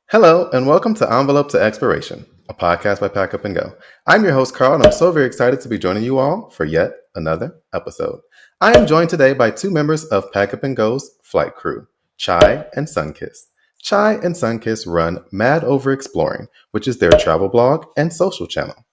Hello, and welcome to Envelope to Exploration, a podcast by Pack Up and Go. I'm your host, Carl, and I'm so very excited to be joining you all for yet another episode. I am joined today by two members of Pack Up and Go's flight crew, Chai and Sunkist. Chai and Sunkist run Mad Over Exploring, which is their travel blog and social channel.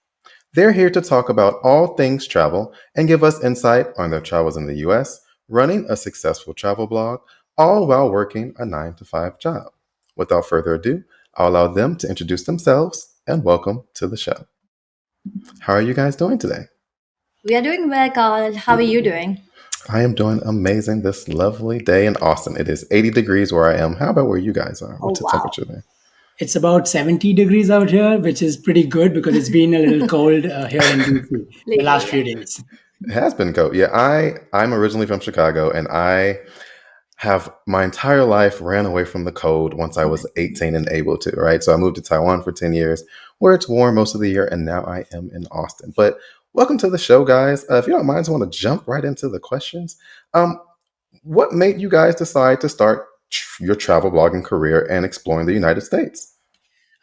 They're here to talk about all things travel and give us insight on their travels in the US, running a successful travel blog, all while working a 9 to 5 job. Without further ado, I'll allow them to introduce themselves and welcome to the show. How are you guys doing today? We are doing well, Carl. How are you doing? I am doing amazing this lovely day in Austin. It is 80 degrees where I am. How about where you guys are? Oh, What's the wow. temperature there? It's about 70 degrees out here, which is pretty good because it's been a little cold here in DC the last Lately, few yeah. days. It has been cold. Yeah, I'm originally from Chicago, and I have my entire life ran away from the cold once I was 18 and able to, right? So I moved to Taiwan for 10 years where it's warm most of the year, and now I am in Austin. But welcome to the show, guys. If you don't mind, I want to jump right into the questions. Um, what made you guys decide to start your travel blogging career and exploring the United States?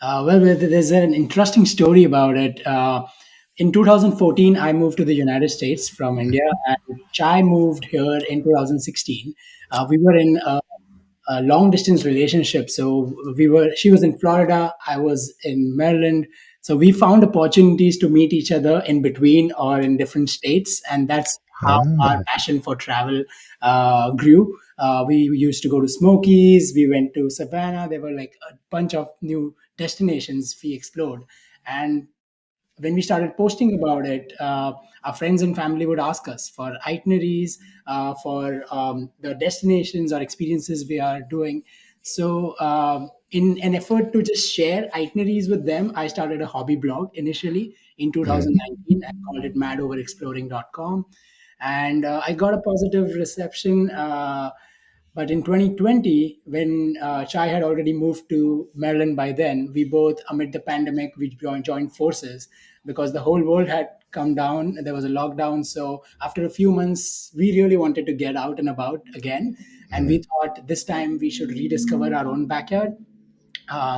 There's an interesting story about it. In 2014, I moved to the United States from India, and Chai moved here in 2016. We were in a long distance relationship. So she was in Florida, I was in Maryland. So we found opportunities to meet each other in between or in different states. And that's how our Ah, passion for travel grew. We used to go to Smokies, we went to Savannah. There were like a bunch of new destinations we explored. And when we started posting about it, our friends and family would ask us for itineraries, for the destinations or experiences we are doing. So, in an effort to just share itineraries with them, I started a hobby blog initially in mhm. 2019. I called it madoverexploring.com. And I got a positive reception. But in 2020, when Chai had already moved to Maryland by then, we both, amid the pandemic, we joined forces because the whole world had come down. There was a lockdown. So after a few months, we really wanted to get out and about again. And we thought this time we should rediscover our own backyard.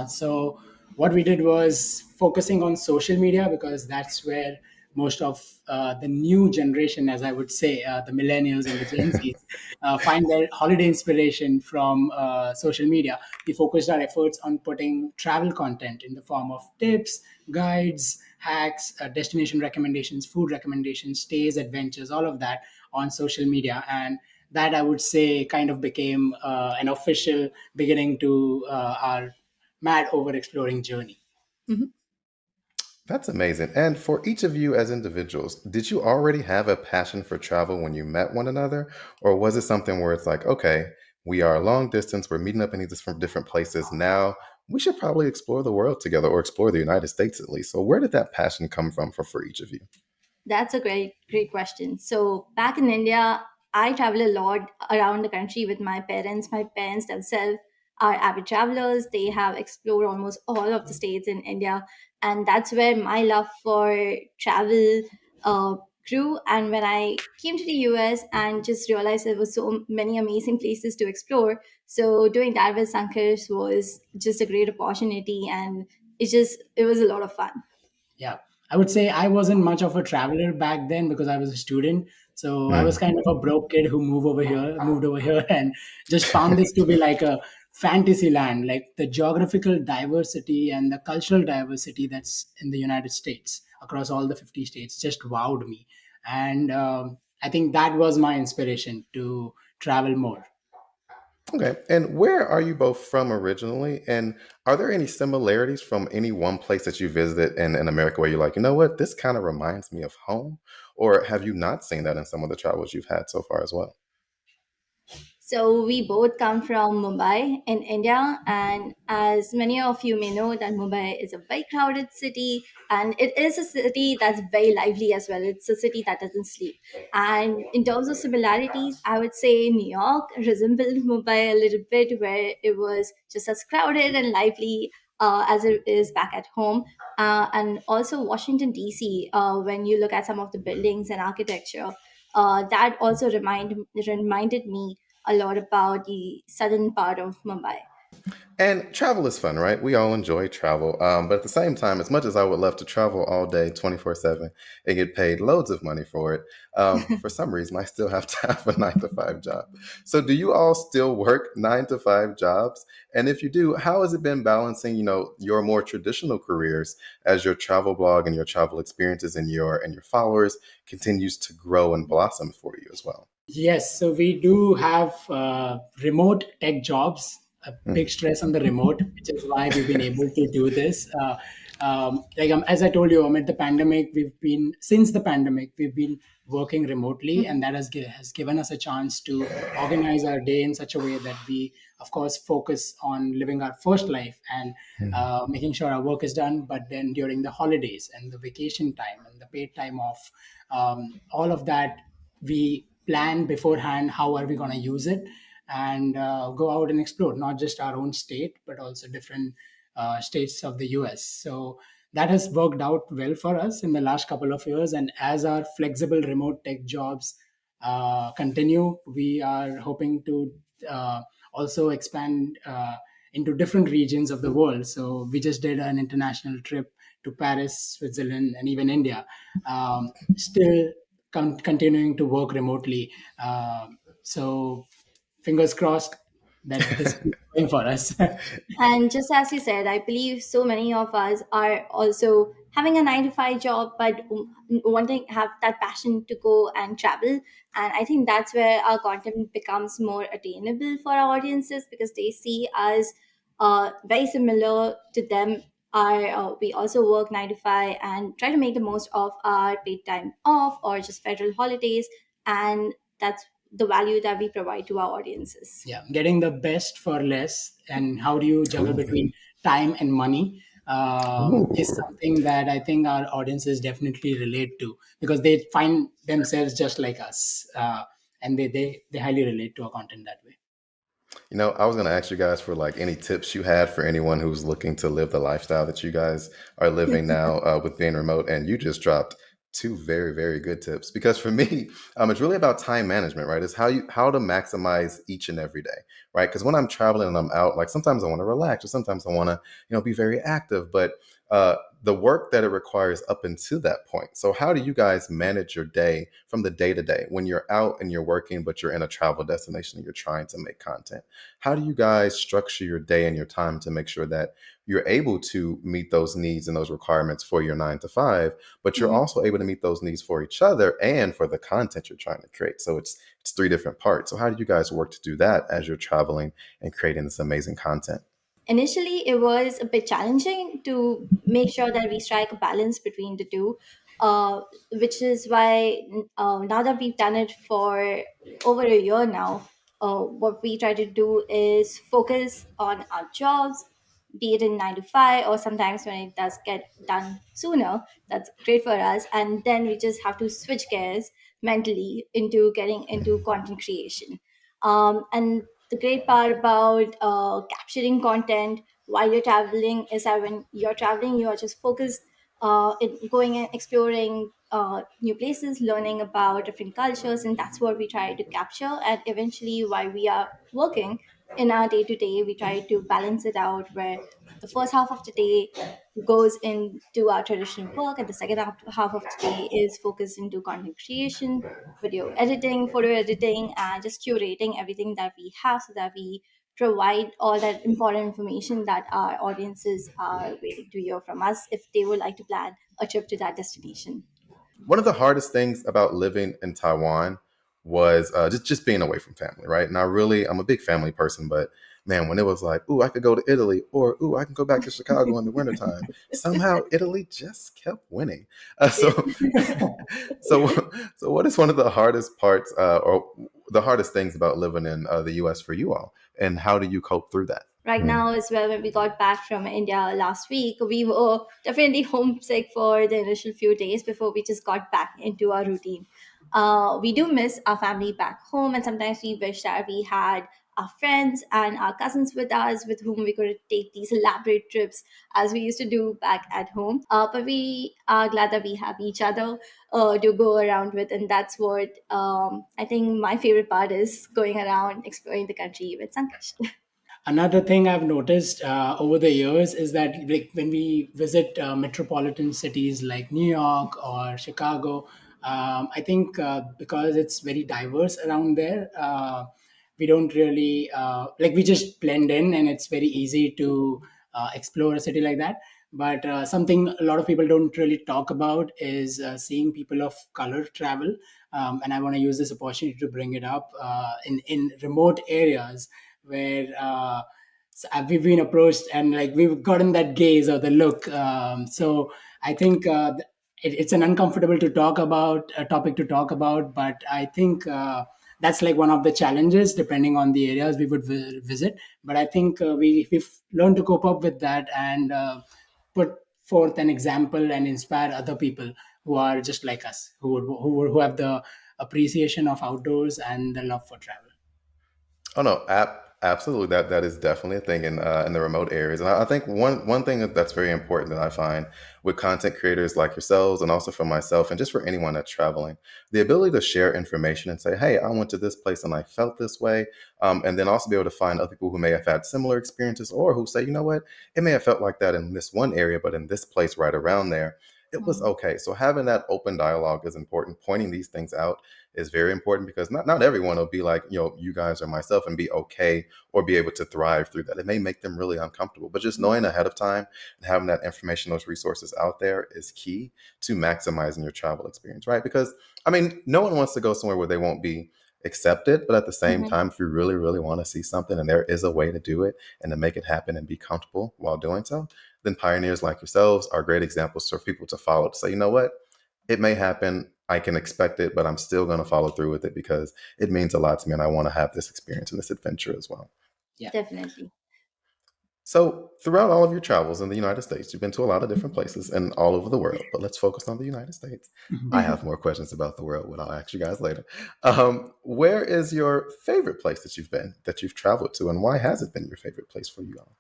So what we did was focusing on social media because that's where most of the new generation, as I would say, the millennials and the Gen Zs, find their holiday inspiration from social media. We focused our efforts on putting travel content in the form of tips, guides, hacks, destination recommendations, food recommendations, stays, adventures, all of that on social media. And that I would say kind of became an official beginning to our mad over exploring journey. Mhm. That's amazing. And for each of you as individuals, did you already have a passion for travel when you met one another? Or was it something where it's like, okay, we are long distance, we're meeting up in these from different places. Now we should probably explore the world together or explore the United States at least. So where did that passion come from for each of you? That's a great question. So back in India, I travel a lot around the country with my parents. My parents themselves are avid travelers. They have explored almost all of the states in India, and that's where my love for travel uh, grew. And when I came to the US and just realized there were so many amazing places to explore, so doing that with Sankars was just a great opportunity, and it was a lot of fun. Yeah, I would say I wasn't much of a traveler back then because I was a student. So I was Mm. kind of a broke kid who moved over here, and just found this to be like a fantasy land, like the geographical diversity and the cultural diversity that's in the United States across all the 50 states just wowed me. And I think that was my inspiration to travel more. Okay. And where are you both from originally? And are there any similarities from any one place that you visited in America where you're like, you know what, this kind of reminds me of home? Or have you not seen that in some of the travels you've had so far as well? So we both come from Mumbai in India, and as many of you may know, that Mumbai is a very crowded city, and it is a city that's very lively as well. It's a city that doesn't sleep. And in terms of similarities, I would say New York resembled Mumbai a little bit, where it was just as crowded and lively as it is back at home. And also Washington D.C. When you look at some of the buildings and architecture, that also reminded me a lot about the southern part of Mumbai. And travel is fun, right? We all enjoy travel. But at the same time, as much as I would love to travel all day, 24/7, and get paid loads of money for it, for some reason, I still have to have a 9 to 5 job. So, do you all still work 9 to 5 jobs? And if you do, how has it been balancing, your more traditional careers as your travel blog and your travel experiences and your followers continues to grow and blossom for you as well? Yes, so we do have remote tech jobs, a big stress on the remote, which is why we've been able to do this. As I told you, amid the pandemic, since the pandemic, we've been working remotely, and that has given us a chance to organize our day in such a way that we, of course, focus on living our first life and making sure our work is done. But then during the holidays and the vacation time and the paid time off, all of that we plan beforehand how are we going to use it and go out and explore not just our own state but also different states of the US. So that has worked out well for us in the last couple of years, and as our flexible remote tech jobs continue, we are hoping to also expand into different regions of the world. So we just did an international trip to Paris, Switzerland, and even India. Still continuing to work remotely. So fingers crossed that this keeps going for us. And just as you said, I believe so many of us are also having a 9 to 5 job, but wanting have that passion to go and travel. And I think that's where our content becomes more attainable for our audiences because they see us very similar to them. We also work 9 to 5 and try to make the most of our paid time off or just federal holidays, and that's the value that we provide to our audiences. Yeah, getting the best for less, and how do you juggle Ooh. between time and money is Ooh. something that I think our audiences definitely relate to because they find themselves just like us, and they highly relate to our content that way. I was going to ask you guys for like any tips you had for anyone who's looking to live the lifestyle that you guys are living now with being remote, and you just dropped two very, very good tips. Because for me, it's really about time management, right? It's how to maximize each and every day, right? Because when I'm traveling and I'm out, like sometimes I want to relax, or sometimes I want to, be very active, but the work that it requires up until that point. So, how do you guys manage your day from the day to day when you're out and you're working, but you're in a travel destination and you're trying to make content? How do you guys structure your day and your time to make sure that you're able to meet those needs and those requirements for your 9 to 5, but you're Mhm. also able to meet those needs for each other and for the content you're trying to create? So it's three different parts. So how do you guys work to do that as you're traveling and creating this amazing content? Initially, it was a bit challenging to make sure that we strike a balance between the two, uh, which is why now that we've done it for over a year now, what we try to do is focus on our jobs, be it in 9 to 5, or sometimes when it does get done sooner, that's great for us. And then we just have to switch gears mentally into getting into content creation. And the great part about capturing content while you're traveling is that when you're traveling, you are just focused in going and exploring new places, learning about different cultures, and that's what we try to capture. And eventually, while we are working in our day to day, we try to balance it out where the first half of the day goes into our traditional work, and the second half of the day is focused into content creation, video editing, photo editing, and just curating everything that we have so that we provide all that important information that our audiences are waiting to hear from us if they would like to plan a trip to that destination. One of the hardest things about living in Taiwan was just being away from family, right? And I'm a big family person, but man, when it was like, ooh, I could go to Italy, or ooh, I can go back to Chicago in the wintertime, somehow Italy just kept winning. So, so, so what is one of the hardest parts, or the hardest things about living in the U.S. for you all, and how do you cope through that? Right now as well, when we got back from India last week, we were definitely homesick for the initial few days before we just got back into our routine. We do miss our family back home, and sometimes we wish that we had our friends and our cousins with us, with whom we could take these elaborate trips as we used to do back at home. But we are glad that we have each other to go around with, and that's what I think my favorite part is, going around exploring the country with Sankash. Another thing I've noticed over the years is that, like, when we visit metropolitan cities like New York or Chicago, I think because it's very diverse around there, we don't really like, we just blend in, and it's very easy to explore a city like that. But something a lot of people don't really talk about is seeing people of color travel, and I want to use this opportunity to bring it up in remote areas where we've been approached, and like, we've gotten that gaze or the look. So I think it's an uncomfortable to talk about, a topic to talk about, but I think that's like one of the challenges depending on the areas we would visit. But I think we've learned to cope up with that, and put forth an example and inspire other people who are just like us, who have the appreciation of outdoors and the love for travel. Oh no, absolutely. That is definitely a thing in the remote areas, and I think one thing that's very important that I find with content creators like yourselves, and also for myself, and just for anyone that's traveling, the ability to share information and say, "Hey, I went to this place and I felt this way," and then also be able to find other people who may have had similar experiences, or who say, "You know what, it may have felt like that in this one area, but in this place right around there, it was Mm. okay." So having that open dialogue is important. Pointing these things out is very important, because not everyone will be like, you guys or myself, and be okay or be able to thrive through that. It may make them really uncomfortable, but just knowing ahead of time and having that information, those resources out there, is key to maximizing your travel experience, right? Because I mean, no one wants to go somewhere where they won't be accepted, but at the same Mhm. time, if you really really want to see something and there is a way to do it and to make it happen and be comfortable while doing so, then pioneers like yourselves are great examples for people to follow, to say, you know what, it may happen. I can expect it, but I'm still going to follow through with it because it means a lot to me and I want to have this experience and this adventure as well. Yeah. Definitely. So, throughout all of your travels in the United States, you've been to a lot of different places and all over the world, but let's focus on the United States. I have more questions about the world, what I'll ask you guys later. Where is your favorite place that you've been, that you've traveled to, and why has it been your favorite place for you all?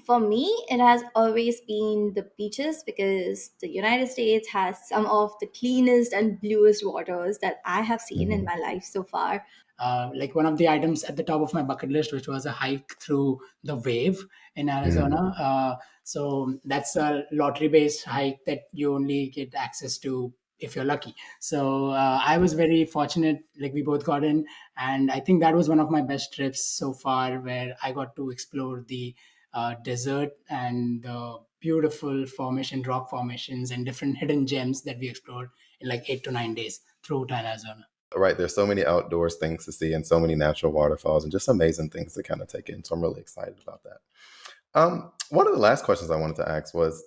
For me, it has always been the beaches, because the United States has some of the cleanest and bluest waters that I have seen in Mhm. my life so far. Like, one of the items at the top of my bucket list, which was a hike through the wave in Mhm. Arizona. So that's a lottery based hike that you only get access to if you're lucky. So I was very fortunate, like, we both got in, and I think that was one of my best trips so far, where I got to explore the desert and the beautiful rock formations and different hidden gems that we explored in like 8 to 9 days through Arizona. Right, there's so many outdoors things to see and so many natural waterfalls and just amazing things to kind of take in. So I'm really excited about that. One of the last questions I wanted to ask was,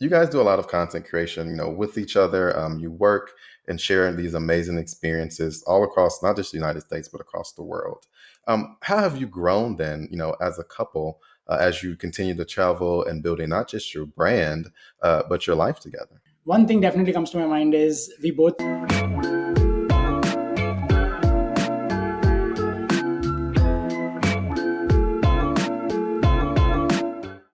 you guys do a lot of content creation, with each other. You work and sharing these amazing experiences all across not just the United States, but across the world. How have you grown then, as a couple, as you continue to travel and building not just your brand, but your life together? One thing definitely comes to my mind is we both